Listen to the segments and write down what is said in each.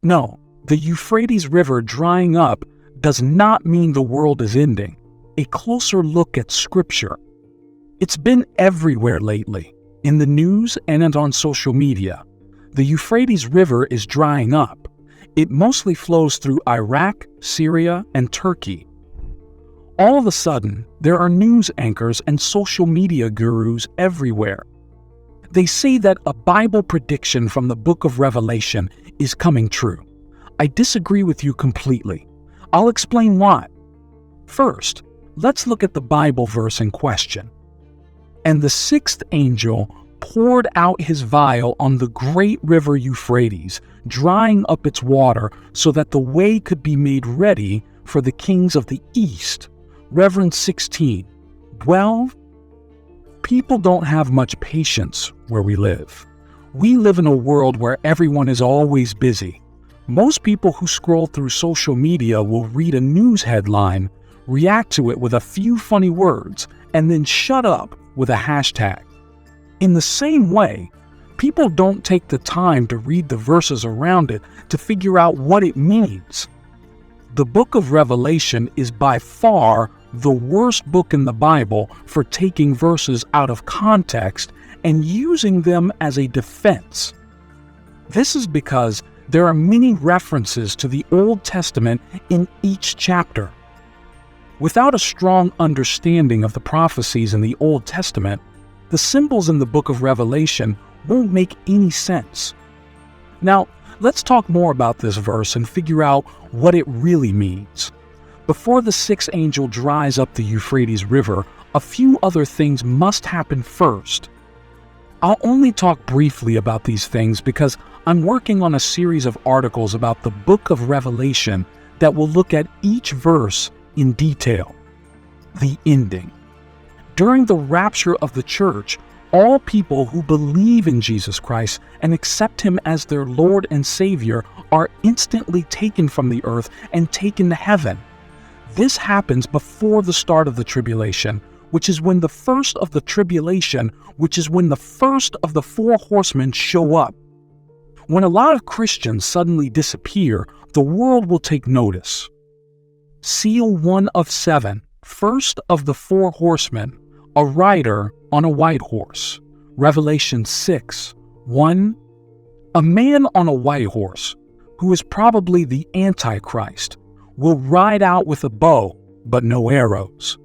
No, the Euphrates River drying up does not mean the world is ending. A closer look at Scripture. It's been everywhere lately, in the news and on social media. The Euphrates River is drying up. It mostly flows through Iraq, Syria, and Turkey. All of a sudden, there are news anchors and social media gurus everywhere. They say that a Bible prediction from the book of Revelation is coming true. I disagree with you completely. I'll explain why. First, let's look at the Bible verse in question. And the sixth angel poured out his vial on the great river Euphrates, drying up its water so that the way could be made ready for the kings of the east. Reverend 16. Well, people don't have much patience where we live. We live in a world where everyone is always busy. Most people who scroll through social media will read a news headline, react to it with a few funny words, and then shut up with a hashtag. In the same way, people don't take the time to read the verses around it to figure out what it means. The book of Revelation is by far the worst book in the Bible for taking verses out of context and using them as a defense. This is because there are many references to the Old Testament in each chapter. Without a strong understanding of the prophecies in the Old Testament, the symbols in the book of Revelation won't make any sense. Now, let's talk more about this verse and figure out what it really means. Before the sixth angel dries up the Euphrates River, a few other things must happen first. I'll only talk briefly about these things because I'm working on a series of articles about the book of Revelation that will look at each verse in detail. The ending. During the rapture of the church, all people who believe in Jesus Christ and accept Him as their Lord and Savior are instantly taken from the earth and taken to heaven. This happens before the start of the tribulation, which is when the first of the tribulation, which is when the first of the four horsemen show up. When a lot of Christians suddenly disappear, the world will take notice. Seal 1 of 7, first of the four horsemen, a rider on a white horse. Revelation 6, 1. A man on a white horse, who is probably the Antichrist, will ride out with a bow, but no arrows.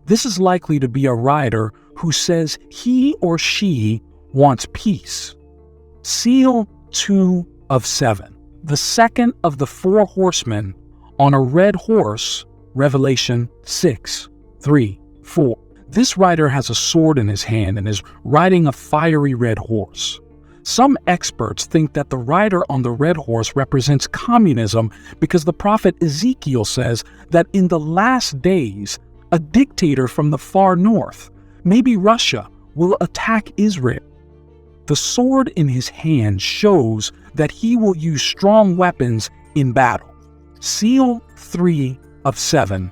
This is likely to be a rider who says he or she wants peace. Seal 2 of 7. The second of the four horsemen on a red horse. Revelation 6, 3, 4. This rider has a sword in his hand and is riding a fiery red horse. Some experts think that the rider on the red horse represents communism because the prophet Ezekiel says that in the last days, a dictator from the far north, maybe Russia, will attack Israel. The sword in his hand shows that he will use strong weapons in battle. Seal 3 of 7.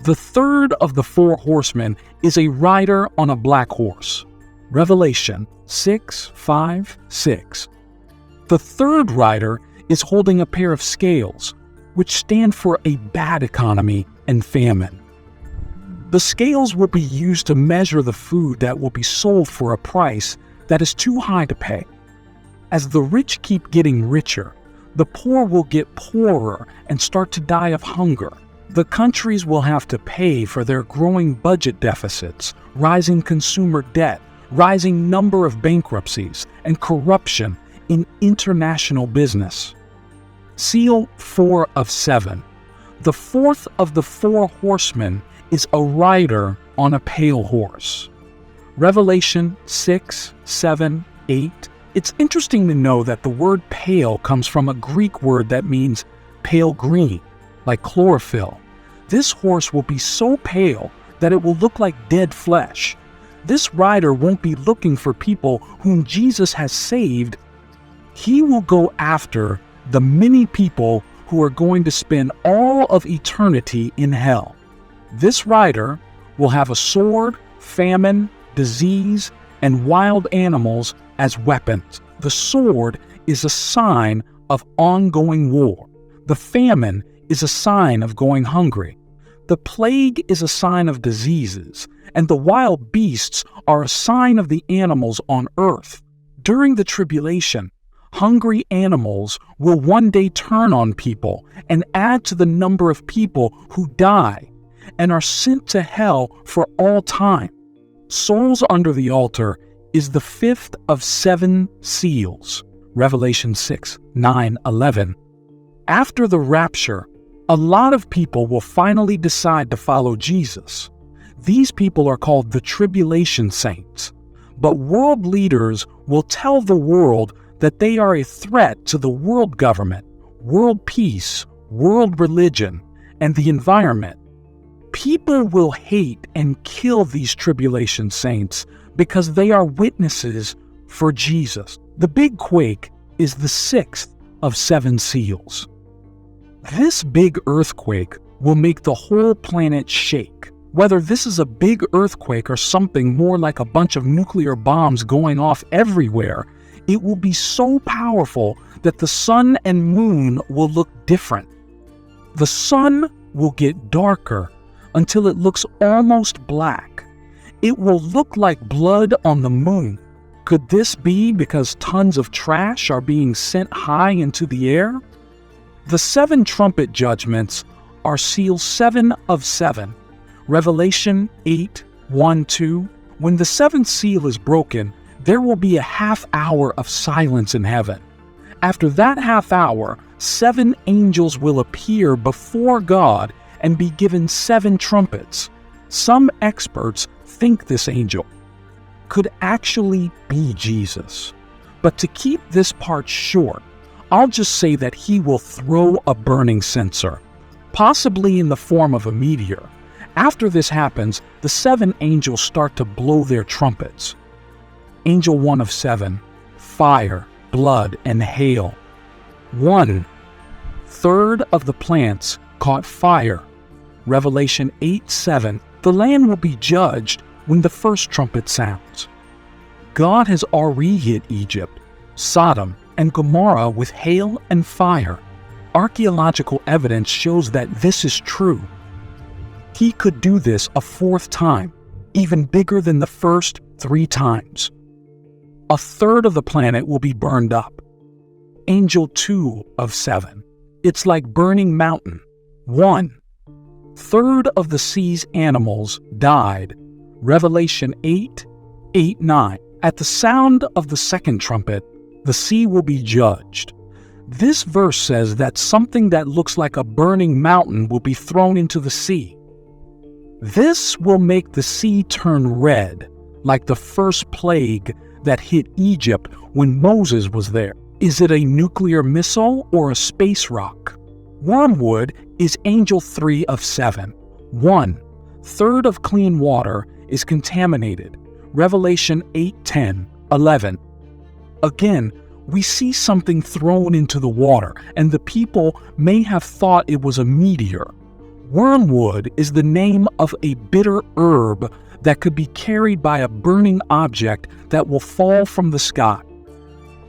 The third of the four horsemen is a rider on a black horse. Revelation 6, 5, 6. The third rider is holding a pair of scales, which stand for a bad economy and famine. The scales will be used to measure the food that will be sold for a price that is too high to pay. As the rich keep getting richer, the poor will get poorer and start to die of hunger. The countries will have to pay for their growing budget deficits, rising consumer debt, rising number of bankruptcies, and corruption in international business. Seal 4 of 7. The fourth of the four horsemen is a rider on a pale horse. Revelation 6, 7, 8. It's interesting to know that the word pale comes from a Greek word that means pale green, like chlorophyll. This horse will be so pale that it will look like dead flesh. This rider won't be looking for people whom Jesus has saved. He will go after the many people who are going to spend all of eternity in hell. This rider will have a sword, famine, disease, and wild animals as weapons. The sword is a sign of ongoing war. The famine is a sign of going hungry. The plague is a sign of diseases, and the wild beasts are a sign of the animals on earth. During the tribulation, hungry animals will one day turn on people and add to the number of people who die and are sent to hell for all time. Souls under the altar is the fifth of 7 seals. Revelation 6, 9, 11. After the rapture, a lot of people will finally decide to follow Jesus. These people are called the tribulation saints. But world leaders will tell the world that they are a threat to the world government, world peace, world religion, and the environment. People will hate and kill these tribulation saints because they are witnesses for Jesus. The big quake is the 6th of 7 seals. This big earthquake will make the whole planet shake. Whether this is a big earthquake or something more like a bunch of nuclear bombs going off everywhere, it will be so powerful that the sun and moon will look different. The sun will get darker until it looks almost black. It will look like blood on the moon. Could this be because tons of trash are being sent high into the air? The 7 trumpet judgments are seal 7 of 7. Revelation 8, 1-2. When the 7th seal is broken, there will be a half hour of silence in heaven. After that half hour, 7 angels will appear before God and be given 7 trumpets. Some experts think this angel could actually be Jesus. But to keep this part short, I'll just say that he will throw a burning censer, possibly in the form of a meteor. After this happens, the 7 angels start to blow their trumpets. Angel 1 of 7, fire, blood, and hail. 1/3 of the plants caught fire. Revelation 8:7. The land will be judged when the first trumpet sounds. God has already hit Egypt, Sodom, and Gomorrah with hail and fire. Archaeological evidence shows that this is true. He could do this a 4th time, even bigger than the first 3 times. 1/3 of the planet will be burned up. Angel 2 of 7. It's like burning mountain. 1/3 of the sea's animals died. Revelation 8, 8-9. At the sound of the 2nd trumpet, the sea will be judged. This verse says that something that looks like a burning mountain will be thrown into the sea. This will make the sea turn red, like the first plague that hit Egypt when Moses was there. Is it a nuclear missile or a space rock? Wormwood is angel 3 of 7. 1/3 of clean water is contaminated. Revelation 8, 10, 11. Again, we see something thrown into the water, and the people may have thought it was a meteor. Wormwood is the name of a bitter herb that could be carried by a burning object that will fall from the sky.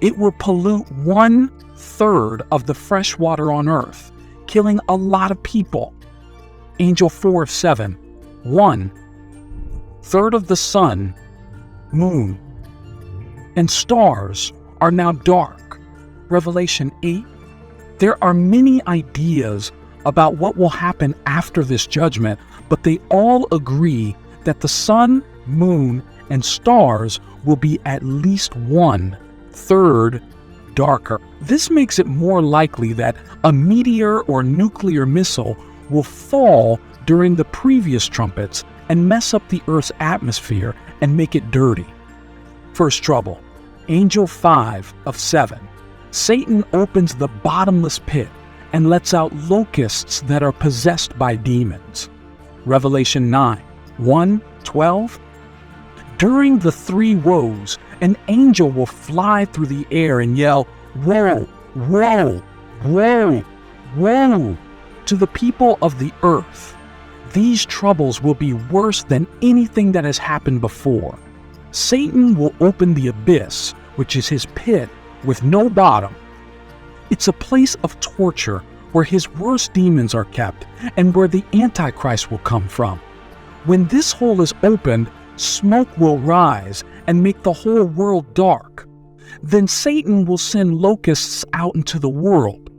It will pollute 1/3 of the fresh water on earth, killing a lot of people. Angel 4 of 7. 1/3 of the sun, moon, and stars are now dark. Revelation 8. There are many ideas about what will happen after this judgment, but they all agree that the sun, moon, and stars will be at least 1/3 darker. This makes it more likely that a meteor or nuclear missile will fall during the previous trumpets and mess up the Earth's atmosphere and make it dirty. First trouble. Angel 5 of 7. Satan opens the bottomless pit and lets out locusts that are possessed by demons. Revelation 9, 1-12. During the 3 woes, an angel will fly through the air and yell, "Woe, woe, woe, woe," to the people of the earth. These troubles will be worse than anything that has happened before. Satan will open the abyss, which is his pit, with no bottom. It's a place of torture where his worst demons are kept and where the Antichrist will come from. When this hole is opened, smoke will rise and make the whole world dark. Then Satan will send locusts out into the world.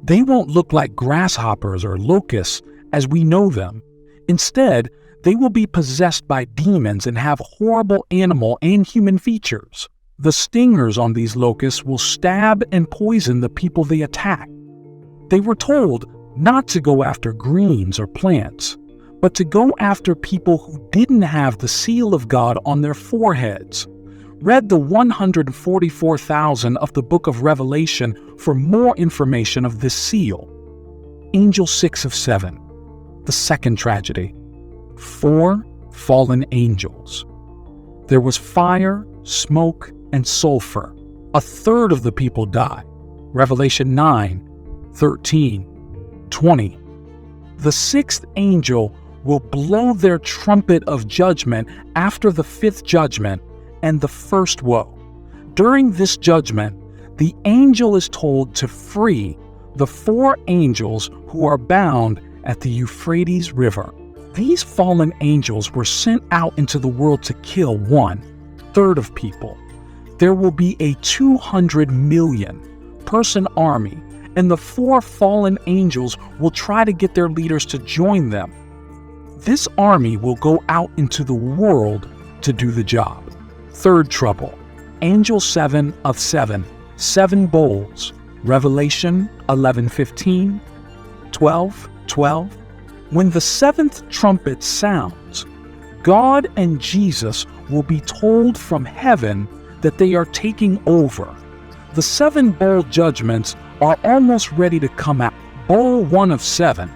They won't look like grasshoppers or locusts as we know them. Instead, they will be possessed by demons and have horrible animal and human features. The stingers on these locusts will stab and poison the people they attack. They were told not to go after greens or plants, but to go after people who didn't have the seal of God on their foreheads. Read the 144,000 of the book of Revelation for more information of this seal. Angel 6 of 7, the second tragedy. 4 fallen angels. There was fire, smoke, and sulfur. A third of the people die. Revelation 9, 13, 20. The sixth angel will blow their trumpet of judgment after the fifth judgment and the first woe. During this judgment, the angel is told to free the 4 angels who are bound at the Euphrates River. These fallen angels were sent out into the world to kill 1/3 of people. There will be a 200 million person army, and the 4 fallen angels will try to get their leaders to join them. This army will go out into the world to do the job. Third trouble. Angel 7 of 7, 7 bowls. Revelation 11:15, 12:12. When the 7th trumpet sounds, God and Jesus will be told from heaven that they are taking over. The 7 bowl judgments are almost ready to come out. Bowl 1 of 7.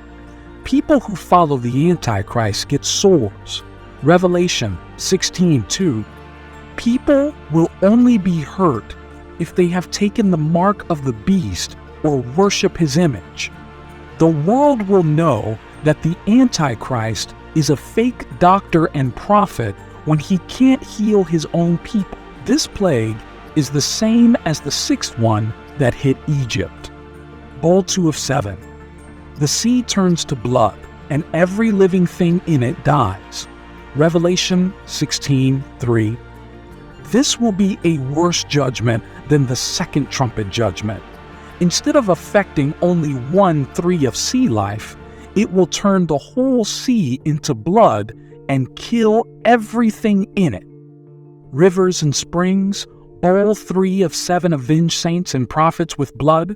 People who follow the Antichrist get sores. Revelation 16:2. People will only be hurt if they have taken the mark of the beast or worship his image. The world will know that the Antichrist is a fake doctor and prophet when he can't heal his own people. This plague is the same as the 6th one that hit Egypt. Bowl 2 of 7. The sea turns to blood, and every living thing in it dies. Revelation 16:3. This will be a worse judgment than the second trumpet judgment. Instead of affecting only 1/3 of sea life, it will turn the whole sea into blood and kill everything in it. Rivers and springs, bowl 3 of 7 avenge saints and prophets with blood.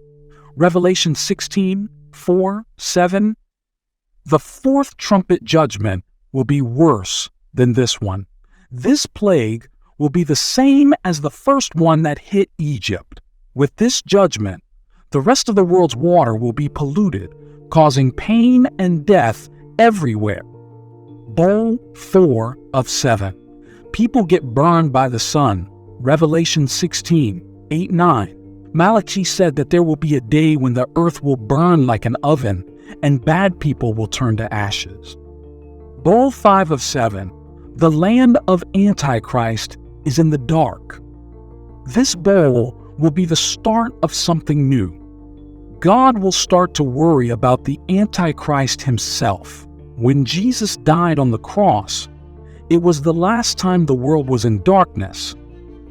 Revelation 16:4, 7. The 4th trumpet judgment will be worse than this one. This plague will be the same as the first one that hit Egypt. With this judgment, the rest of the world's water will be polluted, causing pain and death everywhere. Bowl 4 of 7. People get burned by the sun. Revelation 16:8-9. Malachi said that there will be a day when the earth will burn like an oven, and bad people will turn to ashes. Bowl 5 of 7. The land of Antichrist is in the dark. This bowl will be the start of something new. God will start to worry about the Antichrist himself. When Jesus died on the cross, it was the last time the world was in darkness.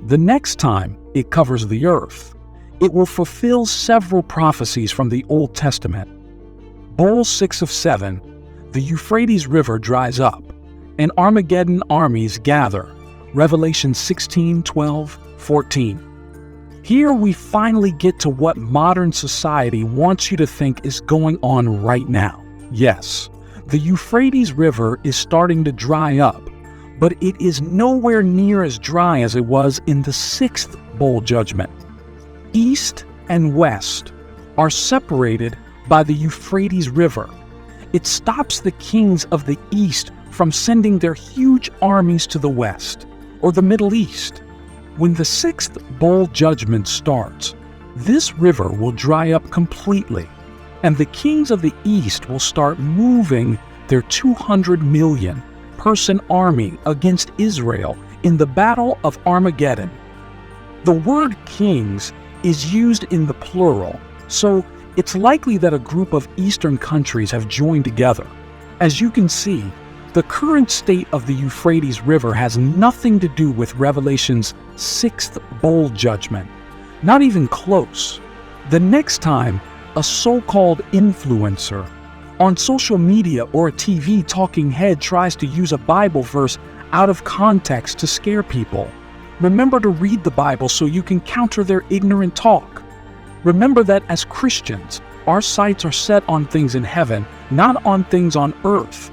The next time it covers the earth, it will fulfill several prophecies from the Old Testament. Bowl 6 of 7, the Euphrates River dries up, and Armageddon armies gather. Revelation 16:12-14. Here we finally get to what modern society wants you to think is going on right now. Yes, the Euphrates River is starting to dry up, but it is nowhere near as dry as it was in the 6th bowl judgment. East and west are separated by the Euphrates River. It stops the kings of the east from sending their huge armies to the west or the Middle East. When the 6th bowl judgment starts, this river will dry up completely, and the kings of the east will start moving their 200 million person army against Israel in the Battle of Armageddon. The word kings is used in the plural, so it's likely that a group of Eastern countries have joined together. As you can see, the current state of the Euphrates River has nothing to do with Revelation's sixth bowl judgment. Not even close. The next time a so-called influencer on social media or a TV talking head tries to use a Bible verse out of context to scare people, remember to read the Bible so you can counter their ignorant talk. Remember that as Christians, our sights are set on things in heaven, not on things on earth.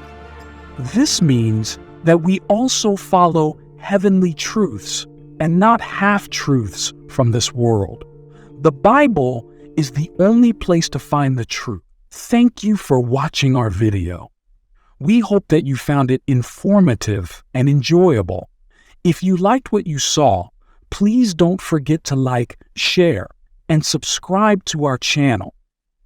This means that we also follow heavenly truths and not half-truths from this world. The Bible is the only place to find the truth. Thank you for watching our video. We hope that you found it informative and enjoyable. If you liked what you saw, please don't forget to like, share, and subscribe to our channel.